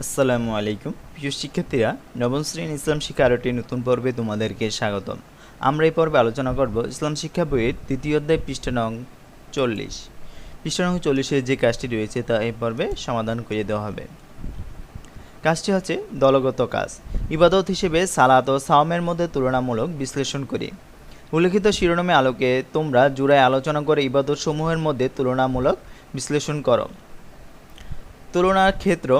আসসালামু আলাইকুম প্রিয় শিক্ষার্থীরা, নবম শ্রেণীর ইসলাম শিক্ষা আরোটি নতুন পর্বে তোমাদেরকে স্বাগতম। আমরা এই পর্বে আলোচনা করব ইসলাম শিক্ষা বইয়ের তৃতীয় অধ্যায় পৃষ্ঠা নং 40। পৃষ্ঠা নং 40-এর যে কাজটি রয়েছে তা এই পর্বে সমাধান করে দেওয়া হবে। কাজটি হচ্ছে দলগত কাজ। ইবাদত হিসেবে সালাত ও সাওমের মধ্যে তুলনামূলক বিশ্লেষণ করি। উল্লিখিত শিরোনামে আলোকে তোমরা জুড়ায় আলোচনা করে ইবাদত সমূহের মধ্যে তুলনামূলক বিশ্লেষণ করো। তুলনার ক্ষেত্র: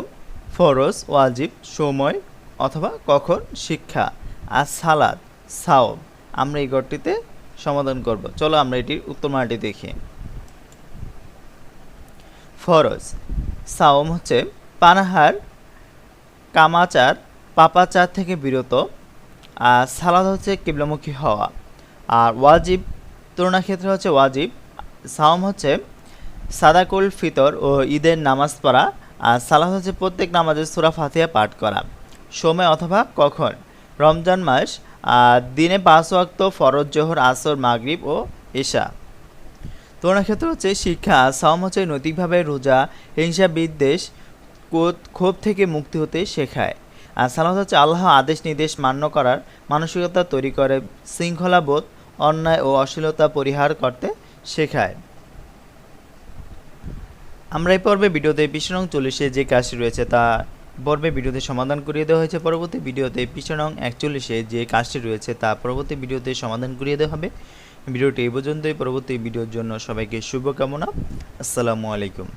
ফরজ, ওয়াজিব, সময় অথবা কখন, শিক্ষা, আর সালাত, সাওম। আমরা এই গড়টিতে সমাধান করব। চলো আমরা এটির উত্তরমালাটি দেখি। ফরজ: সাওম হচ্ছে পানাহার, কামাচার, পাপাচার থেকে বিরত। আর সালাত হচ্ছে কিবলামুখী হওয়া। আর ওয়াজিব, তুলনা ক্ষেত্রে হচ্ছে ওয়াজিব, সাওম হচ্ছে সাদাকুল ফিতর ও ঈদের নামাজ পড়া। আর সালাত হচ্ছে প্রত্যেক নামাজে সূরা ফাতিহা পাঠ করা। সময় অথবা কখন: রমজান মাস, আর দিনে 5 ওয়াক্ত ফরজ, জোহর, আসর, মাগরিব ও এশা। তুলনা ক্ষেত্র হচ্ছে শিক্ষা। সাওম হচ্ছে নৈতিকভাবে রোজা, হিংসা, বিদ্বেষ, ক্ষোভ থেকে মুক্তি হতে শেখায়। আর সালাত হচ্ছে আল্লাহ আদেশ নির্দেশ মান্য করার মানসিকতা তৈরি করে, শৃঙ্খলাবোধ, অন্যায় ও অশ্লীলতা পরিহার করতে শেখায়। আমরা এই পর্বে ভিডিওতে পৃষ্ঠা নং 40-এ যে কাজটি রয়েছে তা পর্বে ভিডিওতে সমাধান করিয়ে দেওয়া হয়েছে। পরবর্তী ভিডিওতে পৃষ্ঠা নং 41-এ যে কাজটি রয়েছে তা পরবর্তী ভিডিওতে সমাধান করিয়ে দেওয়া হবে। ভিডিওটি এই পর্যন্তই। পরবর্তী ভিডিওর জন্য সবাইকে শুভকামনা। আসসালামু আলাইকুম।